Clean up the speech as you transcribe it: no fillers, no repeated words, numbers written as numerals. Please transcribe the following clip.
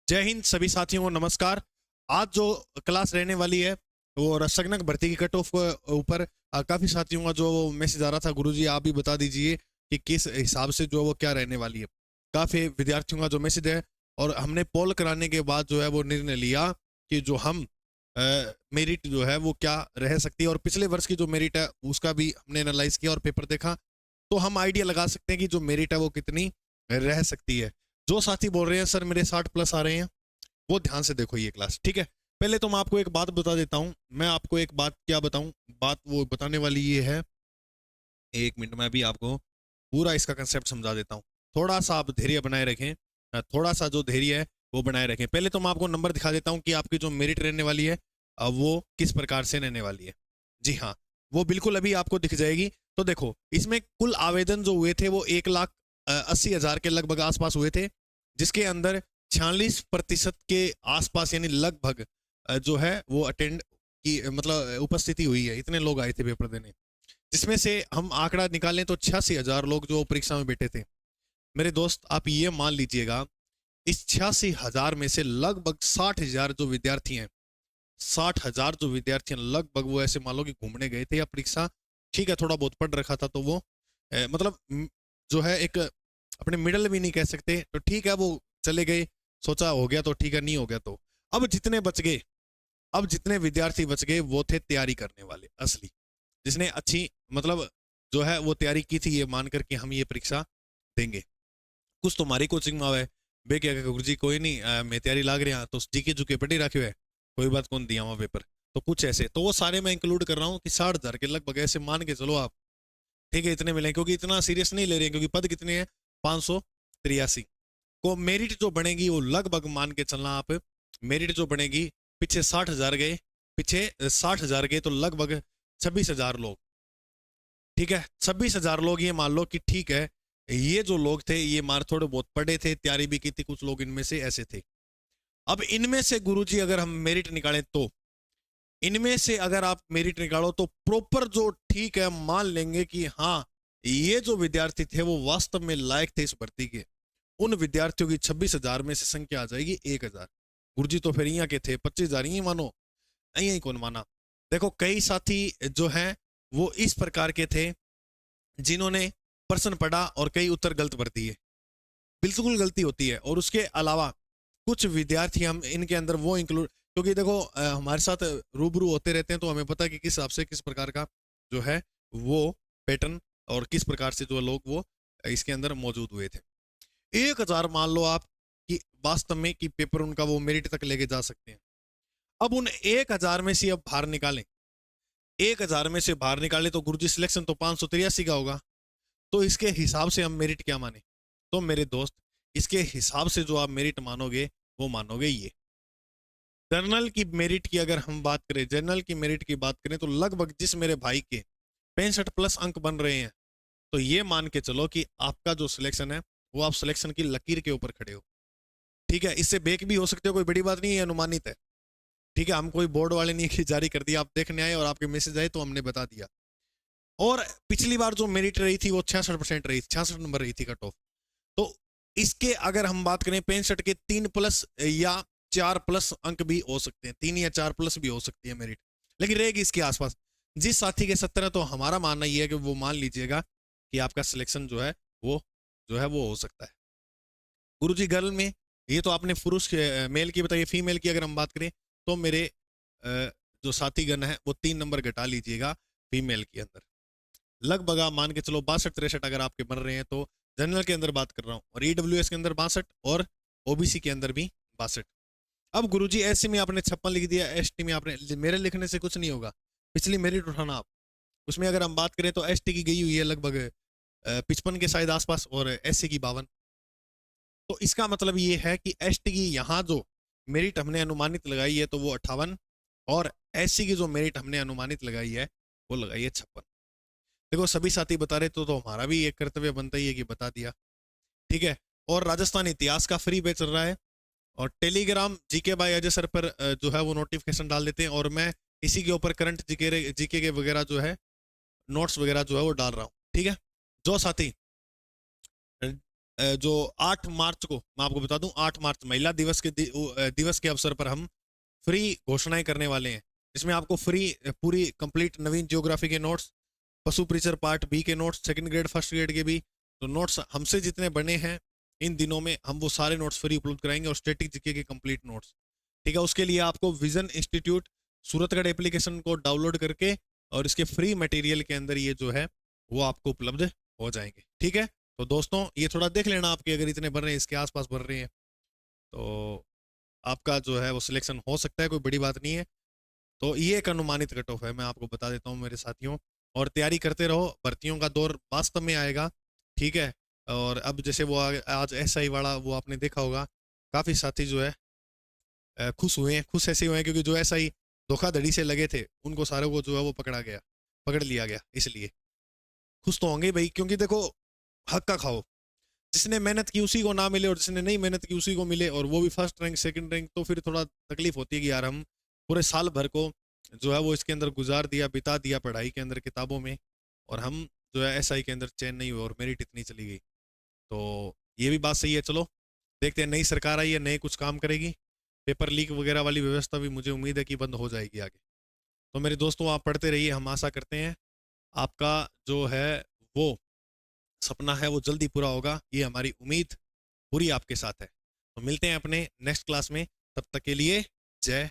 जय हिंद सभी साथियों को नमस्कार। आज जो क्लास रहने वाली है वो रसग्नक भर्ती की कट ऑफ के ऊपर काफी साथियों का जो मैसेज आ रहा था, गुरुजी आप भी बता दीजिए कि किस हिसाब से जो वो क्या रहने वाली है। काफी विद्यार्थियों का जो मैसेज है और हमने पोल कराने के बाद जो है वो निर्णय लिया कि जो हम मेरिट जो है वो क्या रह सकती है, और पिछले वर्ष की जो मेरिट है उसका भी हमने एनालाइज किया और पेपर देखा, तो हम आइडिया लगा सकते हैं कि जो मेरिट है वो कितनी रह सकती है। जो साथी बोल रहे हैं सर मेरे 60+ आ रहे हैं, वो ध्यान से देखो ये क्लास, ठीक है। पहले तो मैं आपको एक बात बता देता हूं, मैं आपको एक बात क्या बताऊं, बात वो बताने वाली ये है। एक मिनट में भी आपको पूरा इसका कंसेप्ट समझा देता हूं। थोड़ा सा आप धैर्य बनाए रखें, थोड़ा सा जो धैर्य है वो बनाए रखें। पहले तो मैं आपको नंबर दिखा देता हूं कि आपकी जो मेरिट रहने वाली है वो किस प्रकार से रहने वाली है। जी हाँ, वो बिल्कुल अभी आपको दिख जाएगी। तो देखो, इसमें कुल आवेदन जो हुए थे वो 1,80,000 के लगभग आसपास हुए थे, जिसके अंदर 46% के आसपास यानी लगभग जो है वो अटेंड की मतलब उपस्थिति हुई है। इतने लोग आए थे पेपर देने, जिसमें से हम आंकड़ा निकालें तो 86,000 लोग जो परीक्षा में बैठे थे। मेरे दोस्त आप ये मान लीजिएगा, इस 86,000 में से लगभग 60,000 जो विद्यार्थी हैं, 60,000 जो विद्यार्थी हैं लगभग वो ऐसे मान लो कि घूमने गए थे या परीक्षा, ठीक है थोड़ा बहुत पढ़ रखा था तो वो मतलब जो है एक अपने मिडल भी नहीं कह सकते, तो ठीक है वो चले गए, सोचा हो गया तो ठीक है, नहीं हो गया तो। अब जितने बच गए, अब जितने विद्यार्थी बच गए वो थे तैयारी करने वाले असली, जिसने अच्छी मतलब जो है वो तैयारी की थी ये मान करके हम ये परीक्षा देंगे। कुछ तुम्हारी कोचिंग में आवे बे क्या गुरु जी कोई नहीं, मैं तैयारी लाग रहा तो जीके जुके पढ़ी रखे है, कोई बात कौन दिया वहां पेपर। तो कुछ ऐसे तो वो सारे मैं इंक्लूड कर रहा हूँ कि 60,000 के लगभग ऐसे मान के चलो आप, ठीक है इतने मिले, क्योंकि इतना सीरियस नहीं ले रहे हैं, क्योंकि पद कितने हैं 583 को। मेरिट जो बनेगी वो लगभग मान के चलना आप, मेरिट जो बनेगी पीछे 60,000 गए, पीछे 60,000 गए तो लगभग 26,000 लोग, ठीक है 26,000 लोग ये मान लो कि ठीक है ये जो लोग थे ये मार थोड़े बहुत पढ़े थे, तैयारी भी की थी, कुछ लोग इनमें से ऐसे थे। अब इनमें से गुरुजी अगर हम मेरिट निकालें तो इनमें से अगर आप मेरिट निकालो तो प्रॉपर जो ठीक है मान लेंगे कि हाँ ये जो विद्यार्थी थे वो वास्तव में लायक थे इस भर्ती के, उन विद्यार्थियों की 26,000 में से संख्या आ जाएगी 1,000। गुरुजी तो फिर यहाँ के थे 25,000 ही मानो, यही कौन माना। देखो कई साथी जो हैं वो इस प्रकार के थे जिन्होंने प्रश्न पढ़ा और कई उत्तर गलत भर दिए, बिल्कुल गलती होती है। और उसके अलावा कुछ विद्यार्थी हम इनके अंदर वो इंक्लूड, क्योंकि देखो हमारे साथ रूबरू होते रहते हैं तो हमें पता है कि किस हिसाब से किस प्रकार का जो है वो पैटर्न और किस प्रकार से जो लोग वो इसके अंदर मौजूद हुए थे। 1,000 मान लो आप कि वास्तव में कि पेपर उनका वो मेरिट तक लेके जा सकते हैं। अब उन 1,000 में से अब बाहर निकालें, 1,000 में से बाहर निकाले तो गुरुजी सिलेक्शन तो 583 का होगा, तो इसके हिसाब से हम मेरिट क्या माने। तो मेरे दोस्त इसके हिसाब से जो आप मेरिट मानोगे वो मानोगे ये। जनरल की मेरिट की अगर हम बात करें, जनरल की मेरिट की बात करें तो लगभग जिस मेरे भाई के 65+ अंक बन रहे हैं, तो ये मान के चलो कि आपका जो सिलेक्शन है वो आप सिलेक्शन की लकीर के ऊपर खड़े हो, ठीक है। इससे बेक भी हो सकते हो, कोई बड़ी बात नहीं है, अनुमानित है, ठीक है। हम कोई बोर्ड वाले नहीं कि जारी कर दिया, आप देखने आए और आपके मैसेज आए तो हमने बता दिया। और पिछली बार जो मेरिट रही थी वो 66% रही, 66 नंबर रही थी कट ऑफ। तो इसके अगर हम बात करें 65 के 3+ या 4+ अंक भी हो सकते हैं, 3 या 4+ भी हो सकती है मेरिट, लेकिन रहेगी इसके आसपास। जिस साथी के 70 है तो हमारा मानना यह है कि वो मान लीजिएगा कि आपका सिलेक्शन जो है वो हो सकता है। गुरुजी गर्ल में ये तो आपने पुरुष मेल की बताइए, फीमेल की अगर हम बात करें तो मेरे जो साथीगण है वो 3 नंबर घटा लीजिएगा फीमेल के अंदर। लगभग आप मान के चलो 62-63 अगर आपके बन रहे हैं, तो जनरल के अंदर बात कर रहा हूँ, और ईडब्ल्यूएस के अंदर 62 और ओबीसी के अंदर भी 62। अब गुरुजी एससी में आपने 56 लिख दिया, एसटी में आपने, मेरे लिखने से कुछ नहीं होगा, पिछली मेरिट उठाना आप। उसमें अगर हम बात करें तो एसटी की गई हुई है लगभग 55 के शायद आसपास और एससी की 52। तो इसका मतलब ये है कि एसटी की यहाँ जो मेरिट हमने अनुमानित लगाई है तो वो 58, और एससी की जो मेरिट हमने अनुमानित लगाई है वो लगाई है 56। देखो सभी साथी बता रहे तो हमारा भी एक कर्तव्य बनता ही है कि बता दिया, ठीक है। और राजस्थान इतिहास का फ्री बैच चल रहा है, और Telegram GK by Ajay sir पर जो है वो नोटिफिकेशन डाल देते हैं, और मैं इसी के ऊपर करंट जीके के वगैरह जो है नोट्स वगैरह जो है वो डाल रहा हूँ, ठीक है। जो साथी जो 8 मार्च को मैं आपको बता दूं, 8 मार्च महिला दिवस के दिवस के अवसर पर हम फ्री घोषणाएं करने वाले हैं, जिसमें आपको फ्री पूरी कंप्लीट नवीन ज्योग्राफी के नोट्स, पशु प्रीचर पार्ट बी के notes, second grade first grade के भी तो नोट्स हमसे जितने बने हैं इन दिनों में हम वो सारे नोट्स फ्री उपलब्ध कराएंगे, और स्टैटिक जीके के कंप्लीट नोट्स। ठीक है, उसके लिए आपको विजन इंस्टीट्यूट सूरतगढ़ एप्लीकेशन को डाउनलोड करके और इसके फ्री मटेरियल के अंदर ये जो है वो आपको उपलब्ध हो जाएंगे। ठीक है, तो दोस्तों ये थोड़ा देख लेना, आपके अगर इतने बन रहे हैं, इसके आसपास बन रहे हैं, तो आपका जो है वो सिलेक्शन हो सकता है, कोई बड़ी बात नहीं है। तो ये एक अनुमानित कट ऑफ है, मैं आपको बता देता हूँ मेरे साथियों, और तैयारी करते रहो, भर्तियों का दौर वास्तव में आएगा। ठीक है, और अब जैसे वो आज एसआई वाला वो आपने देखा होगा, काफी साथी जो है खुश हुए हैं, खुश ऐसे हुए हैं क्योंकि जो एसआई धोखाधड़ी से लगे थे उनको सारे को जो है वो पकड़ लिया गया, इसलिए खुश तो होंगे भाई, क्योंकि देखो हक का खाओ, जिसने मेहनत की उसी को ना मिले और जिसने नहीं मेहनत की उसी को मिले, और वो भी फर्स्ट रैंक सेकंड रैंक, तो फिर थोड़ा तकलीफ होती है कि यार हम पूरे साल भर को जो है वो इसके अंदर गुजार दिया, बिता दिया पढ़ाई के अंदर किताबों में, और हम जो है एसआई के अंदर चैन नहीं हुए और मेरिट इतनी चली गई। तो ये भी बात सही है। चलो देखते हैं, नई सरकार आई है, नए कुछ काम करेगी, पेपर लीक वगैरह वाली व्यवस्था भी मुझे उम्मीद है कि बंद हो जाएगी आगे। तो मेरे दोस्तों आप पढ़ते रहिए, हम आशा करते हैं आपका जो है वो सपना है वो जल्दी पूरा होगा, ये हमारी उम्मीद पूरी आपके साथ है। तो मिलते हैं अपने नेक्स्ट क्लास में, तब तक के लिए जय